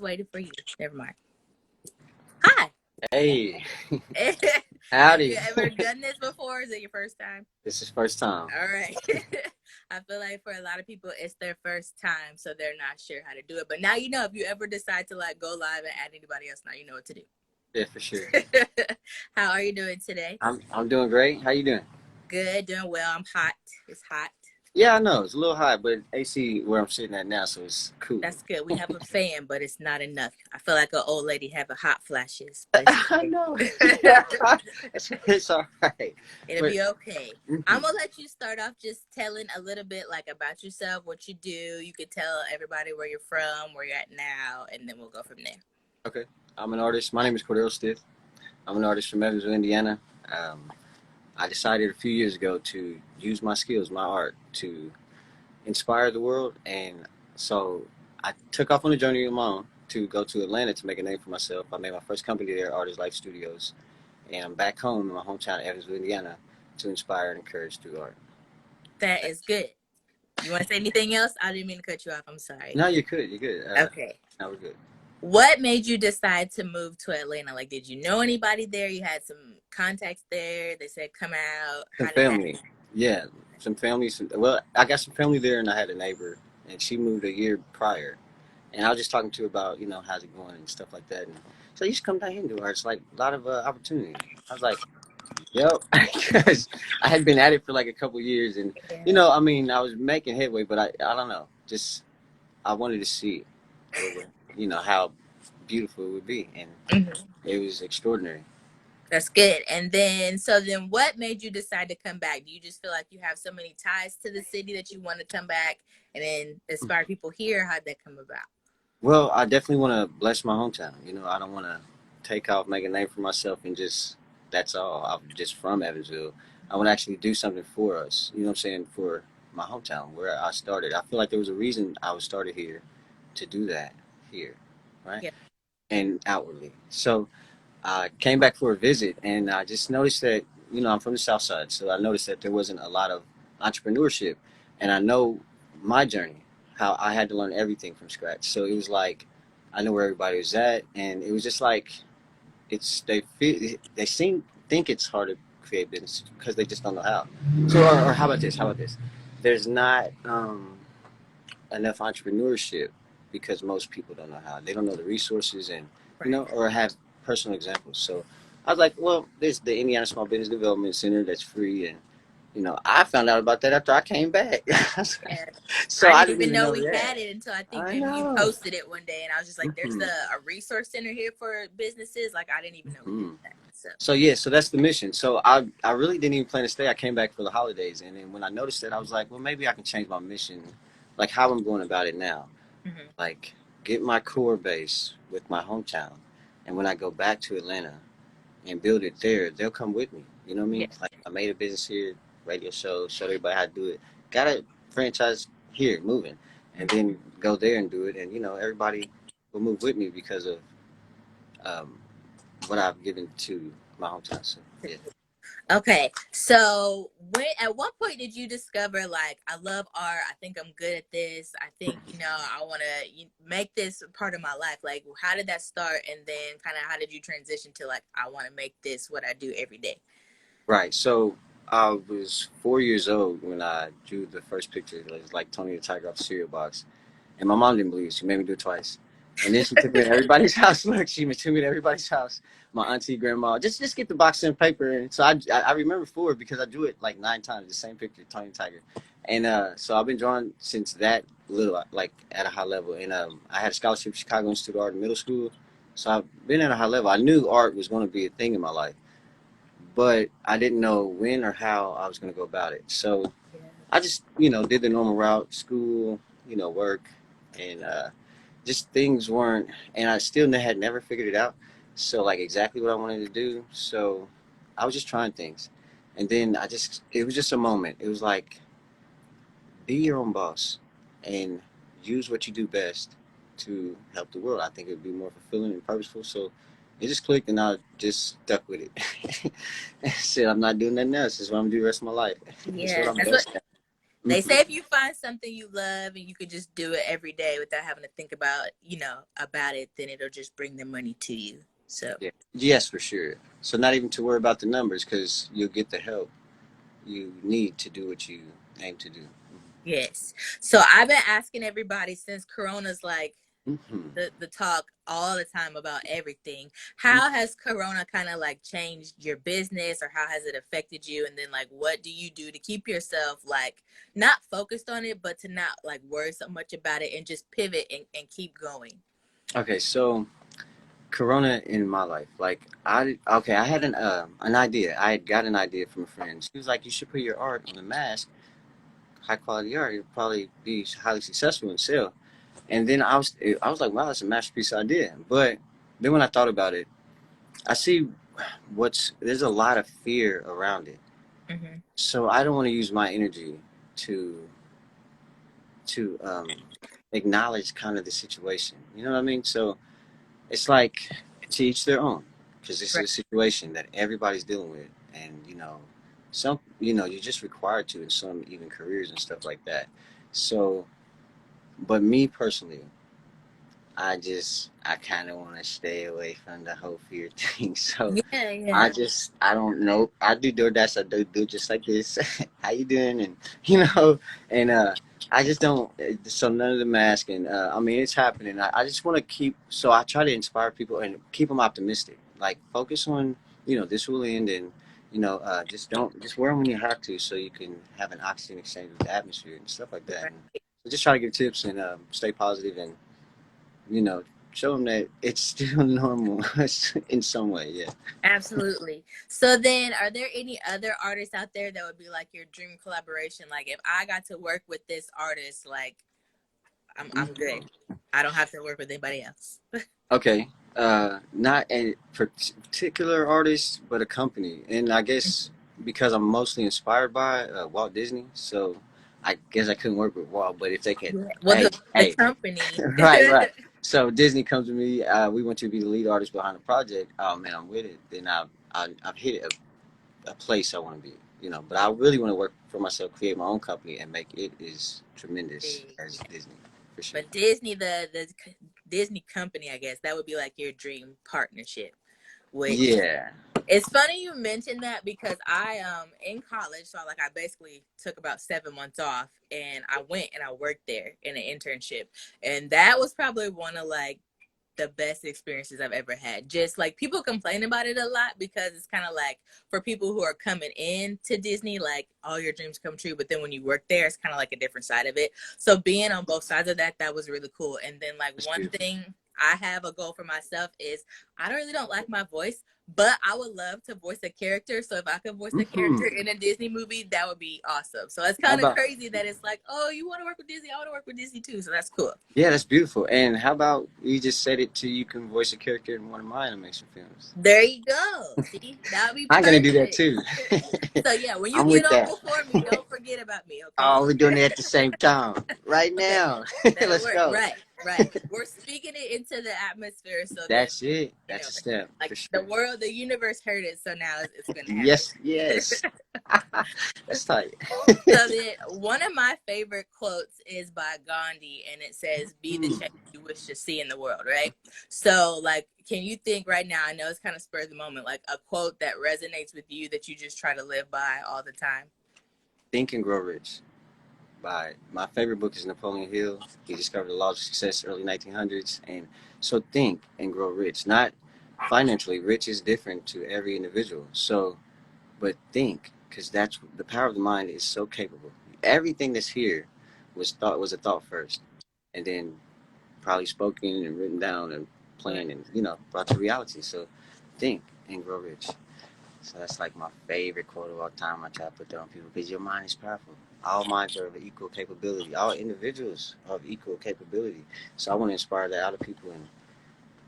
Waiting for you. Never mind. Hi. Hey, Have you howdy. ever done this before? Is it your first time? This is first time. All right. I feel like for a lot of people, it's their first time, so they're not sure how to do it. But now you know. If you ever decide to like go live and add anybody else, now you know what to do. Yeah, for sure. How are you doing today? I'm doing great. How you doing? Good, doing well. I'm hot. It's hot. Yeah, I know it's a little hot, but AC where I'm sitting at now, so it's cool. That's good. We have a fan, but it's not enough. I feel like an old lady having hot flashes, but it's I okay. know. It's all right. It'll But be okay. I'm mhm. gonna let you start off just telling a little bit like about yourself, what you do. You could tell everybody where you're from, where you're at now, and then we'll go from there. Okay, I'm an artist. My name is Cordell Stiff. I'm an artist from Evansville, Indiana. Um, I decided a few years ago to use my skills, my art, to inspire the world, and so I took off on a journey of my own to go to Atlanta to make a name for myself. I made my first company there, ArtIsLife Studios, and I'm back home in my hometown, Evansville, Indiana, to inspire and encourage through art. That is good. You want to say anything else? I didn't mean to cut you off. I'm sorry. No, you're good. You're good. Okay. Now we're good. What made you decide to move to Atlanta? Like, did you know anybody there? You had some contacts there. They said come out. Some How did that? family, yeah, some family. Well, I got some family there, and I had a neighbor, and she moved a year prior, and I was just talking to her about how's it going and stuff like that, and so you should come down here and do art. It's like a lot of opportunity. I was like, yep, because I had been at it for like a couple years, and Yeah. I mean, I was making headway, but I don't know, just I wanted to see, how beautiful it would be, and Mhm. it was extraordinary. That's good. And then, so then what made you decide to come back? Do you just feel like you have so many ties to the city that you want to come back and then inspire people here? How'd that come about? Well, I definitely want to bless my hometown. I don't want to take off, make a name for myself, and just that's all. I'm just from Evansville. I want to actually do something for us. You know what I'm saying? For my hometown, where I started. I feel like there was a reason I was started here to do that here, right? Yeah. And outwardly. So I came back for a visit, and I just noticed that I'm from the South Side, so I noticed that there wasn't a lot of entrepreneurship, and I know my journey, how I had to learn everything from scratch. So it was like I know where everybody was at, and it was just like they think it's hard to create business because they just don't know how. So or how about this? How about this? There's not enough entrepreneurship because most people don't know how. They don't know the resources and Right. or have personal examples. So I was like, well, there's the Indiana Small Business Development Center that's free, and I found out about that after I came back. Yeah. So I I didn't didn't even even know know we that. had it until I think I maybe you know. posted it one day and I was just like, there's hmm a resource center here for businesses. Like, I didn't even know we did hmm that. So, So yeah, so that's the mission. So I really didn't even plan to stay. I came back for the holidays, and then when I noticed that, I was like, well, maybe I can change my mission, like how I'm going about it now. mhm. Like get my core base with my hometown, and when I go back to Atlanta and build it there, they'll come with me. You know what I Yeah. mean? Like I made a business here, radio show, showed everybody how to do it. Got a franchise here, moving, and Mhm. then go there and do it, and everybody will move with me because of um, what I've given to my hometown. So yeah. Okay, so at what point did you discover like I love art? I think I'm good at this. I think I want to make this a part of my life. Like, how did that start? And then, kind of, how did you transition to like I want to make this what I do every day? Right. So I was 4 years old when I drew the first picture. It was like Tony the Tiger off the cereal box. And my mom didn't believe it. She made me do it twice. And then she took me to everybody's house. Look, she took me to everybody's house. My auntie, grandma, just get the box and paper. And so I remember four because I drew it like 9 times, the same picture, Tony the Tiger. And so I've been drawing since that little, like at a high level. And I had a scholarship to Chicago Institute of Art in middle school. So I've been at a high level. I knew art was going to be a thing in my life, but I didn't know when or how I was going to go about it. So Yeah. I just, did the normal route, school, work, and just things weren't, and I still had never figured it out. So like exactly what I wanted to do. So I was just trying things, and then it was just a moment. It was like be your own boss, and use what you do best to help the world. I think it would be more fulfilling and purposeful. So it just clicked, and I just stuck with it. Said I'm not doing nothing else. This is what I'm gonna do the rest of my life. It's what Yeah, I'm that's what best at. They say if you find something you love and you could just do it every day without having to think about, about it, then it'll just bring the money to you. So, Yeah. Yes, for sure. So not even to worry about the numbers because you'll get the help you need to do what you aim to do. yes. So I've been asking everybody since Corona's like Mm-hmm. the talk all the time about everything. How has Corona kind of like changed your business, or how has it affected you? And then like, what do you do to keep yourself like not focused on it, but to not like worry so much about it and just pivot and keep going? Okay, so Corona in my life, like I had an idea. I had got an idea from a friend. She was like, "You should put your art on a mask, high quality art. It'll probably be highly successful and sell." And then I was like, "Wow, that's a masterpiece idea." But then when I thought about it, I see there's a lot of fear around it. Mm-hmm. So I don't want to use my energy to to acknowledge kind of the situation. You know what I mean? So it's like to each their own, because this is Right. a situation that everybody's dealing with, and you're just required to in some even careers and stuff like that. So, but me personally, I kind of want to stay away from the whole fear thing. So Yeah, yeah. I don't know. I do DoorDash. I do just like this. How you doing? And you know, and I just don't. So none of the mask, and I mean, it's happening. I just want to keep. So I try to inspire people and keep them optimistic. Like focus on, this will end, and just wear them when you have to, so you can have an oxygen exchange with the atmosphere and stuff like that. Right. And so just try to give tips and stay positive and you know, show them that it's still normal in some way. Yeah. Absolutely. So then, are there any other artists out there that would be like your dream collaboration? Like, if I got to work with this artist, like, I'm good. Mhm. I don't have to work with anybody else. Okay. Not a particular artist, but a company, and I guess because I'm mostly inspired by Walt Disney, so I guess I couldn't work with Walt. But if they could, Yeah. Well, hey, the hey, company. right, right. So Disney comes to me. We want you to be the lead artist behind the project. Oh man, I'm with it. Then I've hit a place I want to be. But I really want to work for myself, create my own company, and make it as tremendous as Disney, for sure. But Disney, the Disney company, I guess that would be like your dream partnership. Which Yeah. it's funny you mentioned that because I in college, so like I basically took about 7 months off and I went and I worked there in an internship, and that was probably one of like the best experiences I've ever had. Just like people complain about it a lot because it's kind of like for people who are coming in to Disney, like all your dreams come true. But then when you work there, it's kind of like a different side of it. So being on both sides of that, that was really cool. And then like That's one beautiful. thing I have a goal for myself is I really don't like my voice, but I would love to voice a character. So if I could voice a character Hmm. in a Disney movie, that would be awesome. So it's How kind of about crazy that it's like, oh, you want to work with Disney? I want to work with Disney too. So that's cool. yeah, that's beautiful. And how about you just said it to you can voice a character in one of my animation films? There you go. See, that would be I'm gonna do that perfect. too. So yeah, when you I'm get with on that. before me, don't forget about me, okay? Oh, we're doing it at the same time right Okay, now. that'll Let's work. go. Right, right. We're speaking it into the atmosphere, so then That's it. you know, That's a step like for the sure. world, the universe heard it, so now it's gonna happen. Yes, yes. That's tight. So then, one of my favorite quotes is by Gandhi, and it says, "Be the Hmm. change you wish to see in the world." Right. So, like, can you think right now? I know it's kind of spur of the moment, like a quote that resonates with you that you just try to live by all the time. Think and Grow Rich. By my favorite book is Napoleon Hill. He discovered the laws of success early 1900s, and so think and grow rich. Not financially, rich is different to every individual. So, but think, because that's the power of the mind is so capable. Everything that's here was a thought first, and then probably spoken and written down and Right. planned and brought to reality. So, think and grow rich. So that's like my favorite quote of all time. I try to put that on people because your mind is powerful. All minds are of equal capability. All individuals are of equal capability. So I want to inspire that out of people and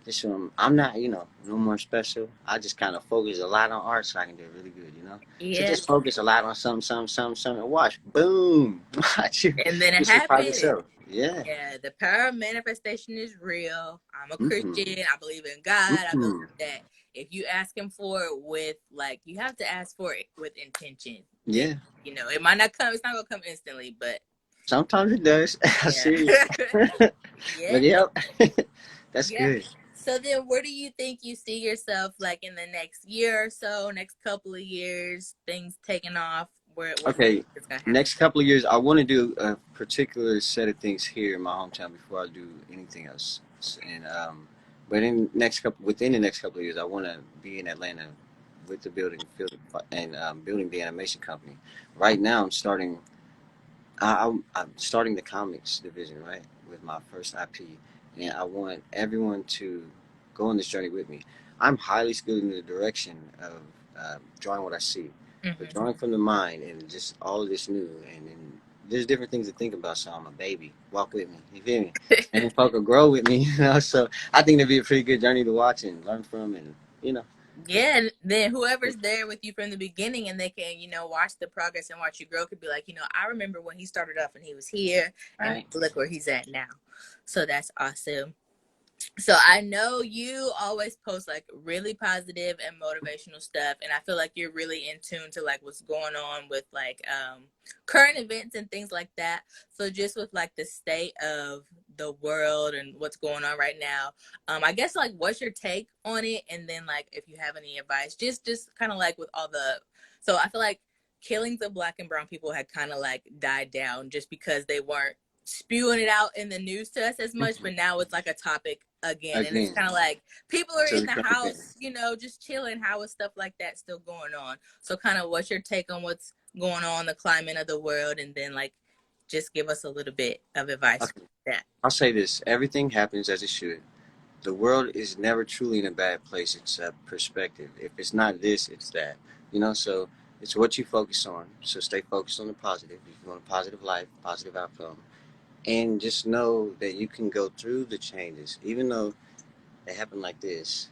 just show them I'm not, no more special. I just kind of focus a lot on art so I can do it really good. So Yeah. just focus a lot on something, and watch. Boom. Watch you. And then You it surprise happened. yourself. Yeah. Yeah, the power of manifestation is real. I'm a Mm-hmm. Christian. I believe in God. I believe Mm-hmm. that if you ask him for it with like, you have to ask for it with intention. Then, Yeah. you know, it might not come. It's not gonna come instantly, but Sometimes it does. I'm yeah, serious. yeah, But yep, that's yeah. good. So then, where do you think you see yourself like in the next year or so, next couple of years, things taking off? Where do you Okay, think it's gonna happen? next couple of years, I want to do a particular set of things here in my hometown before I do anything else. And but within the next couple of years, I want to be in Atlanta with the building field and building the animation company. Right now, I'm starting the comics division, right, with my first IP, and I want everyone to go on this journey with me. I'm highly skilled in the direction of drawing what I see, but Mm-hmm. drawing from the mind and just all of this new, and there's different things to think about. So I'm a baby. Walk with me. You feel me? And folk will grow with me. You know. So I think it'd be a pretty good journey to watch and learn from, and you know. Yeah, and then whoever's there with you from the beginning and they can, you know, watch the progress and watch you grow could be like, you know, I remember when he started off and he was here and Right. look where he's at now. So that's awesome. So I know you always post like really positive and motivational stuff, and I feel like you're really in tune to like what's going on with like current events and things like that. So just with like the state of the world and what's going on right now, I guess like what's your take on it, and then like if you have any advice, just kind of like with all the, so I feel like killings of black and brown people had kind of like died down just because they weren't spewing it out in the news to us as much, but now it's like a topic again, and it's Again, kind of like people are so in we the come together. house, you know, just chilling. How is stuff like that still going on? So kind of what's your take on what's going on, the climate of the world, and then like just give us a little bit of advice for Okay. that. I'll say this: everything happens as it should. The world is never truly in a bad place. It's a perspective. If it's not this, it's that. You know, so it's what you focus on. So stay focused on the positive. If you want a positive life, positive outcome, and just know that you can go through the changes, even though they happen like this.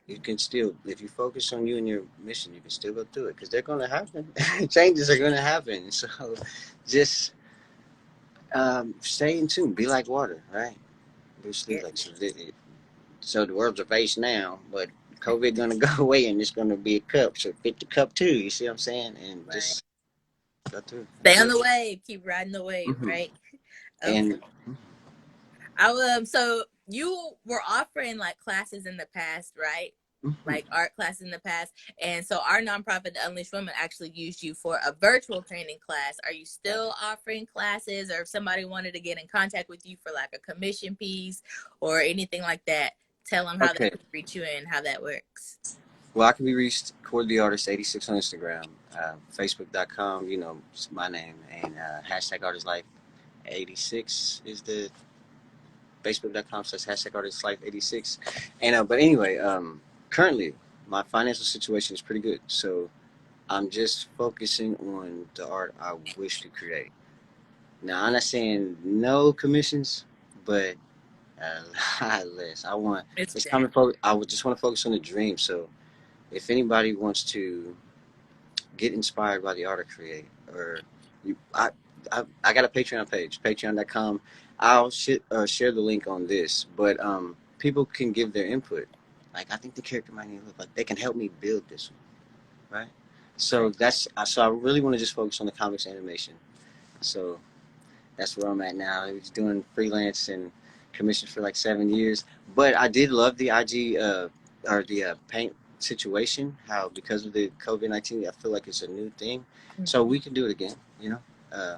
You can still, if you focus on you and your mission, you can still go through it because they're going to happen. Changes are going to happen. So just stay in tune. Be like water, right? Bruce Lee Yeah, like so the world's a vase now, but COVID gonna go away and it's gonna be a cup. So fit the cup too. You see what I'm saying? And right. just go through. Stay That's on it. the wave, keep riding the wave, Hmm. right? Okay. And So you were offering like classes in the past, right? mhm. Like art classes in the past. And so our nonprofit, the Unleashed Women, actually used you for a virtual training class. Are you still offering classes, or if somebody wanted to get in contact with you for like a commission piece or anything like that, tell them how they Okay. can reach you and how that works. Well, I can be reached Cord the Artist 86 on Instagram, Facebook.com. You know, it's my name, and hashtag ArtIsLife 86 is the Facebook.com/. Hashtag ArtIsLife 86. And but anyway, currently my financial situation is pretty good, so I'm just focusing on the art I wish to create. Now, I'm not saying no commissions, but a lot less. I want It's it's that. time to focus. I would just want to focus on the dream. So, if anybody wants to get inspired by the art I create, or you, I got a Patreon page, Patreon.com. I'll share the link on this, but people can give their input. Like I think the character might need to look like they can help me build this one, right? So Right. that's so I really want to just focus on the comics animation. So that's where I'm at now. I was doing freelance and commissioned for like 7 years, but I did love the IG or the paint situation. How because of the COVID-19, I feel like it's a new thing, so Mm-hmm. we can do it again. You know, uh,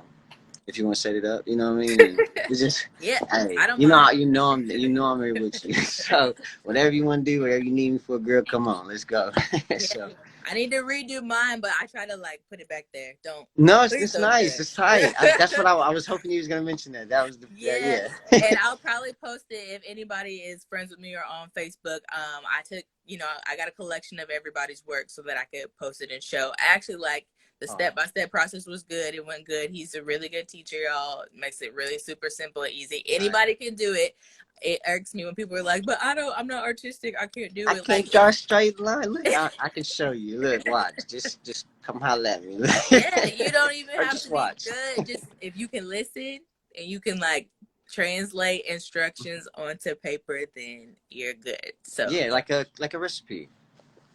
if you want to set it up, you know what I mean. And it's just, Yeah, hey, I don't mind. you know I'm here with you. So whatever you want to do, whatever you need me for, girl, come on, let's go. Yeah. So. I need to redo mine, but I try to like put it back there. Don't, No, please it's don't nice. It's judge. tight. That's what I was hoping you was gonna mention that. That was the Yeah, yeah. and I'll probably post it if anybody is friends with me or on Facebook. I took, you know, I got a collection of everybody's work so that I could post it and show. I actually like the Oh, step by step process was good. It went good. He's a really good teacher, y'all. Makes it really super simple and easy. right. Anybody can do it. It irks me when people are like, "But I'm not artistic. I can't do I it." Like, can't draw a straight line. Look, I can show you. Look, watch. Just come holler at me. yeah, you don't even Or have just to be watch. good. Just if you can listen and you can like translate instructions onto paper, then you're good. So Yeah, yeah, like a recipe.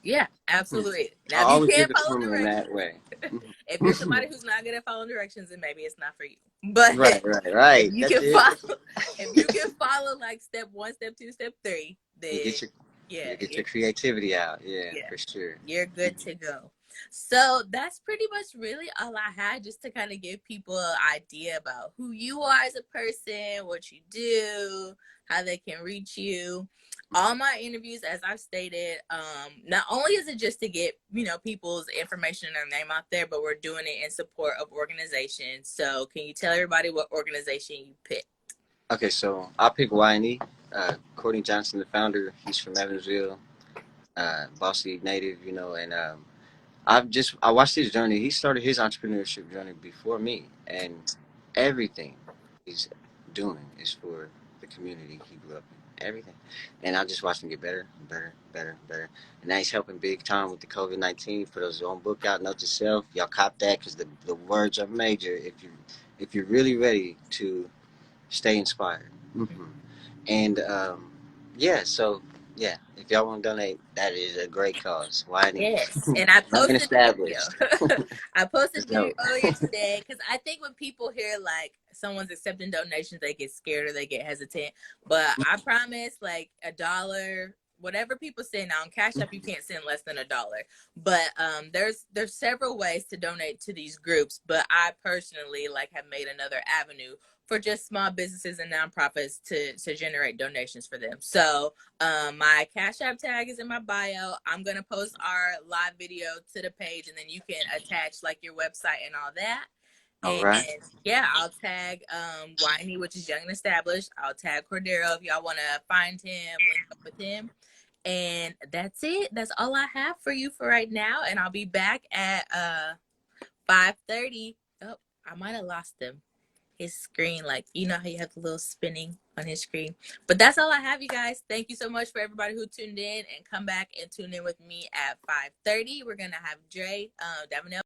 Yeah, Mhm. absolutely. I Now, if you always can't give it follow to them in that directions, way. if you're somebody who's not good at following directions, then maybe it's not for you. But Right, right, if right. you That's can it. follow, if you can follow like step one, step two, step three, You then get your yeah, you get your creativity out. Yeah, yeah, for sure. you're good Mhm. to go. So that's pretty much really all I had, just to kind of give people an idea about who you are as a person, what you do, how they can reach you. All my interviews, as I've stated, not only is it just to get, people's information and their name out there, but we're doing it in support of organizations. So can you tell everybody what organization you picked? Okay, so I pick Y&E. Courtney Johnson, the founder, he's from Evansville, Boss League native, and I watched his journey. He started his entrepreneurship journey before me, and everything he's doing is for the community he grew up in. Everything, and I just watched him get better, better, better, better. And now he's helping big time with the COVID-19. Put his own book out, Note to Self. Y'all cop that because the words are major. If you're really ready to stay inspired. And yeah, so yeah, if y'all want to donate, that is a great cause. Why not? Yes, and I Nothing posted a video. established. I posted It's a video dope. earlier today because I think when people hear like someone's accepting donations, they get scared or they get hesitant. But I promise, like $1, whatever people send now on Cash App, you can't send less than $1. But there's several ways to donate to these groups. But I personally have made another avenue for just small businesses and nonprofits to generate donations for them. So my Cash App tag is in my bio. I'm gonna post our live video to the page, and then you can attach like your website and all that. All And right. yeah, I'll tag Winey, which is Young and Established. I'll tag Cordero if y'all want to find him, link up with him. And that's it. That's all I have for you for right now. And I'll be back at 5:30. Oh, I might have lost him, his screen, like how you have the little spinning on his screen. But that's all I have, you guys. Thank you so much for everybody who tuned in, and come back and tune in with me at 5:30. We're gonna have Dre Davenell